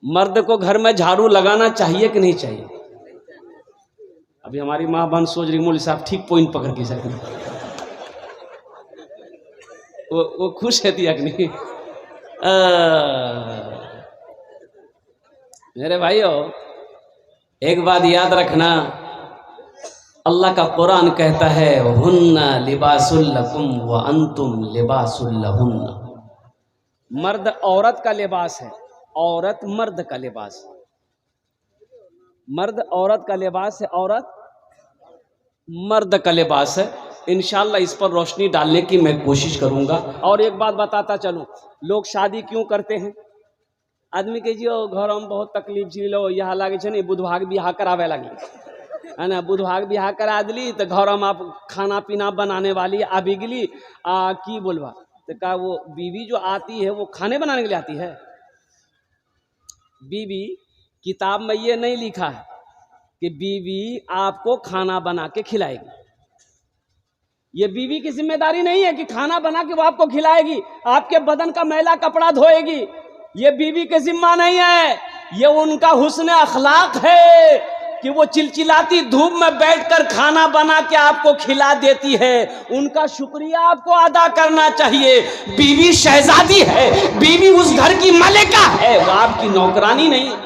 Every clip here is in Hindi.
मर्द को घर में झाड़ू लगाना चाहिए कि नहीं चाहिए? अभी हमारी माँ बहन सोच रही मौलवी साहब ठीक पॉइंट पकड़ के सके, वो खुश रहती है कि नहीं? मेरे भाइयों, एक बात याद रखना, अल्लाह का कुरान कहता है हुन्ना लिबासुल लकुम व अंतुम लिबासुल लहुन्ना। मर्द औरत का लिबास है, औरत मर्द का लिबास है। मर्द औरत का लिबास है, औरत मर्द का लिबास है। इंशाअल्लाह इस पर रोशनी डालने की मैं कोशिश करूंगा। और एक बात बताता चलूं, लोग शादी क्यों करते हैं? आदमी के जो घर में बहुत तकलीफ झेलो, यहाँ लागे छे नहीं बुधभाग बियाह करावे लगी है ना, बुधभाग बियाह करा दिली तो घर में आप खाना पीना बनाने वाली अभी गली की बोलवा तो का वो बीवी जो आती है वो खाने बनाने के लिए आती है? बीवी किताब में ये नहीं लिखा है कि बीवी आपको खाना बना के खिलाएगी। ये बीवी की जिम्मेदारी नहीं है कि खाना बना के वो आपको खिलाएगी, आपके बदन का मैला कपड़ा धोएगी। ये बीवी की जिम्मा नहीं है, ये उनका हुस्न अखलाक है कि वो चिलचिलाती धूप में बैठकर खाना बना के आपको खिला देती है। उनका शुक्रिया आपको अदा करना चाहिए। बीवी शहजादी है, बीवी उस घर की मलिका है, वो आपकी नौकरानी नहीं है,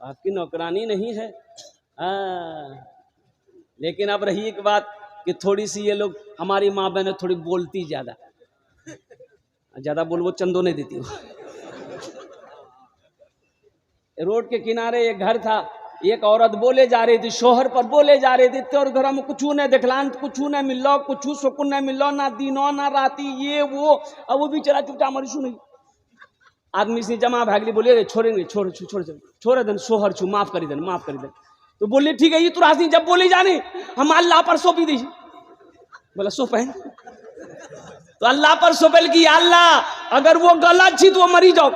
आपकी नौकरानी नहीं है। लेकिन अब रही एक बात कि थोड़ी सी ये लोग हमारी माँ बहन थोड़ी बोलती ज्यादा बोल वो चंदो नहीं देती। रोड के किनारे एक घर था, एक औरत बोले जा रही थी, शोहर पर बोले जा रही थी, तोर घर में कुछ नहीं देखलान, कुछ नहीं मिलो, कुछ सुकून नहीं मिलो, ना दिनों ना राती, ये वो। अब वो भी चला चुपचाप मरी सुनी। आदमी से जमा भागली, बोलिए छोड़ेंगे, छोड़ देन, सोहर छू माफ करी देन, माफ करी देन। तो बोले ठीक है, ये तो राशि जब बोली जानी हम अल्लाह पर सौंपी दी। बोला सौंपे तो अल्लाह पर सौंपल की, अल्लाह अगर वो गलत छी तो वो मरी जाओ,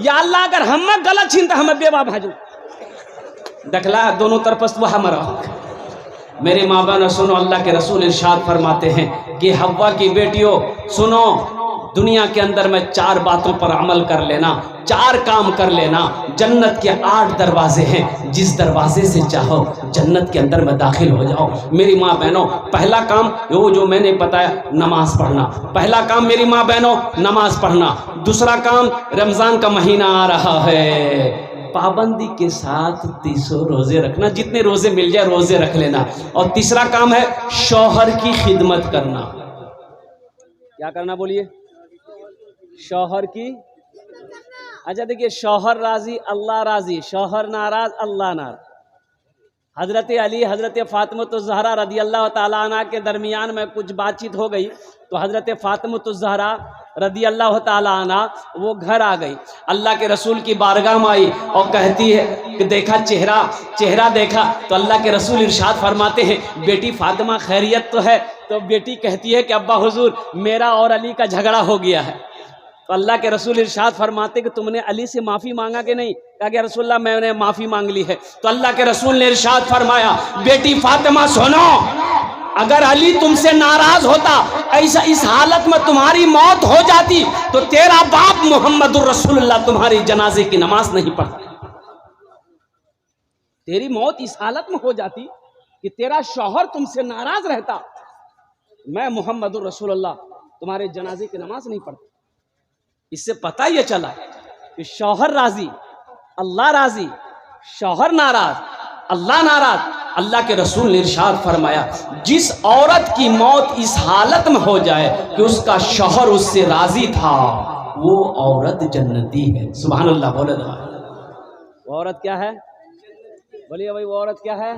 या अल्लाह अगर हम गलत छी तो हमें बेवा भाजो। देखला दोनों तरफ वो हमारा। मेरे माँ बहन सुनो, अल्लाह के रसूल इरशाद फरमाते हैं कि हव्वा की बेटियों सुनो, दुनिया के अंदर में 4 बातों पर अमल कर लेना, 4 काम कर लेना। जन्नत के 8 दरवाजे हैं, जिस दरवाजे से चाहो जन्नत के अंदर में दाखिल हो जाओ। मेरी माँ बहनों, पहला काम वो जो मैंने बताया, नमाज पढ़ना। पहला काम मेरी माँ बहनों, नमाज पढ़ना। दूसरा काम, रमज़ान का महीना आ रहा है, पाबंदी के साथ 300 रोजे रखना, जितने रोजे मिल जाए रोजे रख लेना। और तीसरा काम है शौहर की खिदमत करना। क्या करना बोलिए? शौहर की। अच्छा देखिए, शौहर राजी अल्लाह राजी, शौहर नाराज अल्लाह नाराज। हजरत अली हजरत फातिमा ज़हरा रदी अल्लाह ताला अन्हा के दरमियान में कुछ बातचीत हो गई, तो हजरत फातिमा ज़हरा रदी अल्लाह ताला अन्हा वो घर आ गई, अल्लाह के रसूल की बारगाह में आई और कहती है कि देखा चेहरा देखा। तो अल्लाह के रसूल इरशाद फरमाते हैं, बेटी फातिमा खैरियत तो है? तो बेटी कहती है कि अब्बा हुजूर, मेरा और अली का झगड़ा हो गया है। तो अल्लाह के रसूल इरशाद फरमाते कि तुमने अली से माफ़ी मांगा कि नहीं? कहा कि रसूलल्लाह मैंने माफ़ी मांग ली है। तो अल्लाह के रसूल ने इरशाद फरमाया, बेटी फातिमा सुनो, अगर अली तुमसे नाराज होता, ऐसा इस हालत में तुम्हारी मौत हो जाती, तो तेरा बाप मोहम्मदुर रसूलुल्लाह तुम्हारी जनाजे की नमाज नहीं पढ़ता। तेरी मौत इस हालत में हो जाती कि तेरा शौहर तुमसे नाराज रहता, मैं मोहम्मदुर रसूलुल्लाह तुम्हारे जनाजे की नमाज नहीं पढ़ता। इससे पता यह चला कि शौहर राजी अल्लाह राजी, शौहर नाराज अल्लाह नाराज। अल्लाह के रसूल ने इरशाद फरमाया, जिस औरत की मौत इस हालत में हो जाए कि उसका शौहर उससे राजी था, वो औरत जन्नती है। सुभान अल्लाह बोले। वो औरत क्या है? बोलिए भाई, वो औरत क्या है?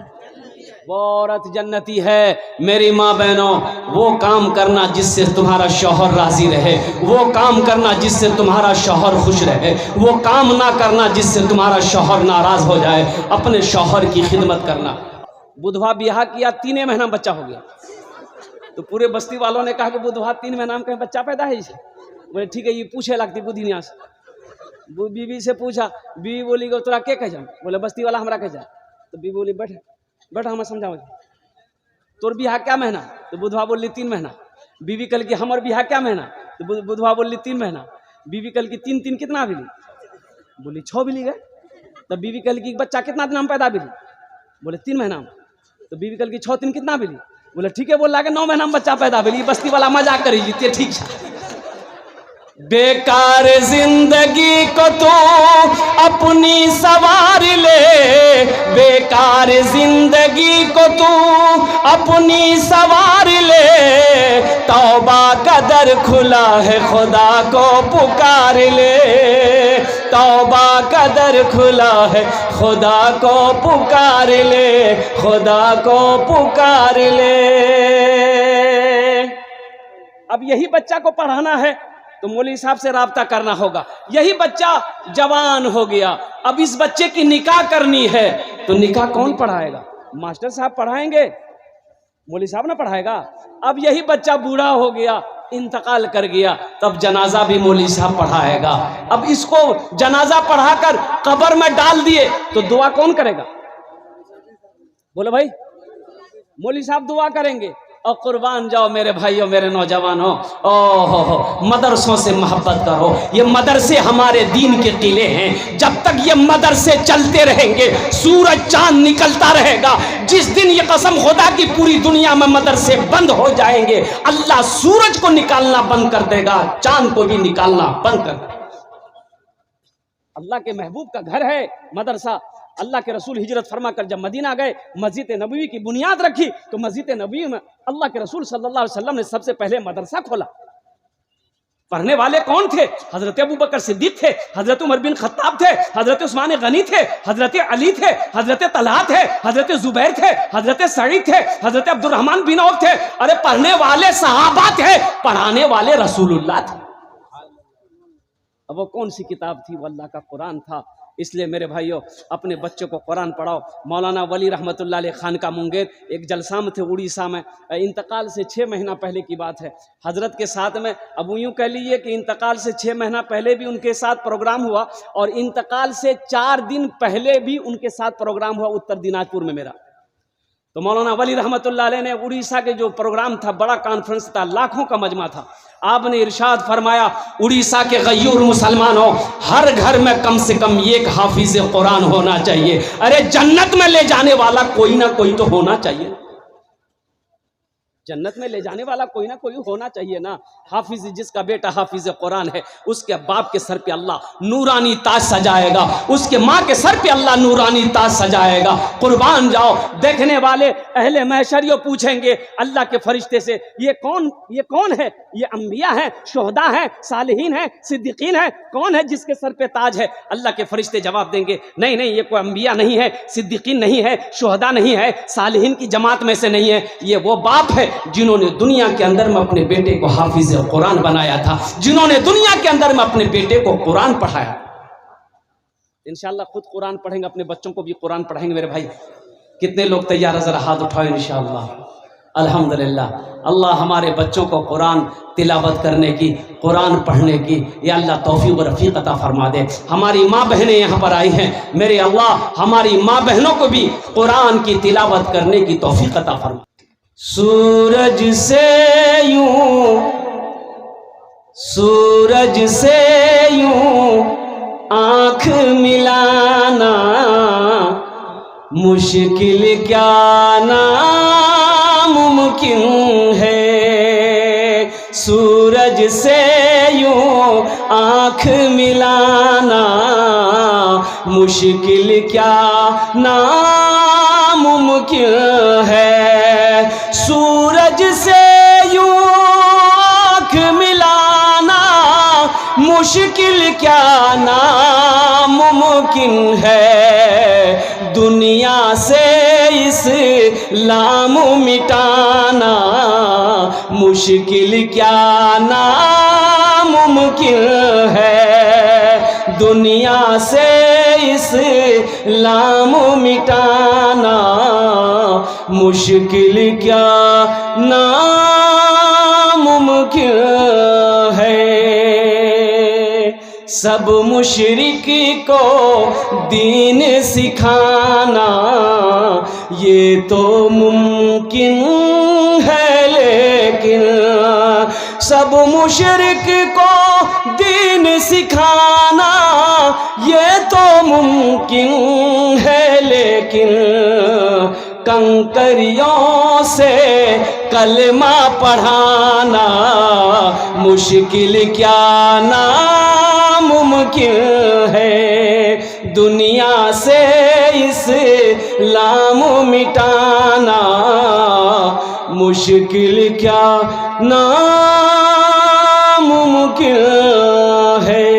वो औरत जन्नती है। मेरी माँ बहनों, वो काम करना जिससे तुम्हारा शौहर राजी रहे, वो काम करना जिससे तुम्हारा शौहर खुश रहे, वो काम ना करना जिससे तुम्हारा शौहर नाराज हो जाए। अपने शौहर की खिदमत करना। बुधवा ब्याह किया, 3 महीना बच्चा हो गया, तो पूरे बस्ती वालों ने कहा कि बुधवा 3 महीना में कहीं बच्चा पैदा है? बोले ठीक है, ये पूछे लगती बुद्धि न्यास। बीवी से पूछा, बीवी बोली कि तोरा के कह जा? बोले बस्ती वाला हमरा कह जा। तो बीवी बोली बैठ हमें समझाओ, तोर बिहार क्या महीना? तो बुधवा बोली 3 महीना। बीवी कल की हमर बिहार क्या महीना? तो बुधवा बोली 3 महीना। बीवी कल की 3 कितना भी? बोली 6 बिल्ली गए। तब बीवी कह कि बच्चा कितना दिन में पैदा बिल्ली? बोले 3 महीना में। तो बीवी कह कि 6 दिन कितना बिल्ली? बोले ठीक है, बोल रहा 9 महीना में बच्चा पैदा बिल्ली। बस्ती वाला मजाक करी जीते, ठीक है। बेकार जिंदगी को तू अपनी सवार ले, बेकार जिंदगी को तू अपनी सवार ले, तौबा का दर खुला है खुदा को पुकार ले, तौबा का दर खुला है खुदा को पुकार ले, खुदा को पुकार ले। अब यही बच्चा को पढ़ाना है तो मौलवी साहब से राब्ता करना होगा। यही बच्चा जवान हो गया, अब इस बच्चे की निकाह करनी है तो निकाह कौन पढ़ाएगा? मास्टर साहब पढ़ाएंगे, मौलवी साहब ना पढ़ाएगा। अब यही बच्चा बूढ़ा हो गया, इंतकाल कर गया, तब जनाजा भी मौलवी साहब पढ़ाएगा। अब इसको जनाजा पढ़ाकर कब्र में डाल दिए तो दुआ कौन करेगा? बोलो भाई, मौलवी साहब दुआ करेंगे। और कुर्बान जाओ मेरे भाइयों, मेरे नौजवानों, ओहो मदरसों से मोहब्बत करो। ये मदरसे हमारे दीन के किले हैं। जब तक ये मदरसे चलते रहेंगे सूरज चांद निकलता रहेगा। जिस दिन ये कसम खुदा की पूरी दुनिया में मदरसे बंद हो जाएंगे, अल्लाह सूरज को निकालना बंद कर देगा, चांद को भी निकालना बंद कर देगा। अल्लाह के महबूब का घर है मदरसा। अल्लाह के रसूल हिजरत फरमा कर जब मदीना गए, मस्जिद नबवी की बुनियाद रखी, तो मस्जिद नबवी में अल्लाह के रसूल सल्लल्लाहु अलैहि वसल्लम ने सबसे पहले मदरसा खोला। पढ़ने वाले कौन थे? हजरत अबू बकर सिद्दीक थे, हजरत उमर बिन खत्ताब थे, हजरत उस्मान गनी थे, हजरत अली थे, हजरत तलहा थे, हजरत जुबैर थे, हजरत सईद थे, हजरत अब्दुर्रहमान बिन औफ थे। अरे पढ़ने वाले सहाबा थे, पढ़ाने वाले रसूलुल्लाह थे। अब वो कौन सी किताब थी? वो अल्लाह का कुरान था। इसलिए मेरे भाइयों, अपने बच्चों को कुरान पढ़ाओ। मौलाना वली रहमतुल्लाह अलैह खान का मुंगेर एक जलसा में थे उड़ीसा में, इंतकाल से 6 महीना पहले की बात है। हजरत के साथ में, अब यूँ कह लीजिए कि इंतकाल से 6 महीना पहले भी उनके साथ प्रोग्राम हुआ, और इंतकाल से 4 दिन पहले भी उनके साथ प्रोग्राम हुआ उत्तर दिनाजपुर में मेरा। तो मौलाना वली रहमतुल्लाह अलैह ने उड़ीसा के जो प्रोग्राम था, बड़ा कॉन्फ्रेंस था, लाखों का मजमा था। आपने इरशाद फरमाया, उड़ीसा के गयूर मुसलमानों, हर घर में कम से कम एक हाफिज कुरान होना चाहिए। अरे जन्नत में ले जाने वाला कोई ना कोई तो होना चाहिए, जन्नत में ले जाने वाला कोई ना कोई होना चाहिए ना। हाफिज, जिसका बेटा हाफिज कुरान है, उसके बाप के सर पे अल्लाह नूरानी ताज सजाएगा, उसके माँ के सर पे अल्लाह नूरानी ताज सजाएगा। कुर्बान जाओ, देखने वाले अहले महशरियों पूछेंगे अल्लाह के फरिश्ते से, ये कौन है? ये अंबिया हैं, शोहदा हैं, सालिहीन हैं, सिद्दीकीन हैं, कौन है जिसके सर पे ताज है? अल्लाह के फरिश्ते जवाब देंगे, नहीं नहीं, ये कोई अंबिया नहीं है, सिद्दीकीन नहीं है, शोहदा नहीं है, सालिहीन की जमात में से नहीं है। ये वो बाप है जिन्होंने दुनिया के अंदर में अपने बेटे को हाफिज कुरान बनाया था, जिन्होंने दुनिया के अंदर में अपने बेटे को कुरान पढ़ाया। इंशाअल्लाह खुद कुरान पढ़ेंगे, अपने बच्चों को भी कुरान पढ़ाएंगे। मेरे भाई, कितने लोग तैयार है? जरा हाथ उठाओ। इंशाअल्लाह, अल्हम्दुलिल्लाह। अल्लाह हमारे बच्चों को कुरान तिलावत करने की, कुरान पढ़ने की, या अल्लाह तौफीक और रफ़ीक अता फरमा दे। हमारी माँ बहनें यहाँ पर आई हैं, मेरे अल्लाह हमारी माँ बहनों को भी कुरान की तिलावत करने की तौफीक अता फरमा। सूरज से यूं आँख मिलाना मुश्किल क्या नामुमकिन है। सूरज से यूं आँख मिलाना मुश्किल क्या नामुमकिन है। सूरज से यूं आँख मिलाना मुश्किल क्या नामुमकिन है। दुनिया से इस्लाम मिटाना मुश्किल क्या नामुमकिन है। दुनिया से इस्लाम मिटाना मुश्किल क्या नामुमकिन है। सब मुशरिक को दीन सिखाना ये तो मुमकिन है, लेकिन सब मुशरिक को दीन सिखाना ये तो मुमकिन है, लेकिन कंकरियों से कलमा पढ़ाना मुश्किल क्या नामुमकिन है। दुनिया से इस्लाम मिटाना मुश्किल क्या नामुमकिन है।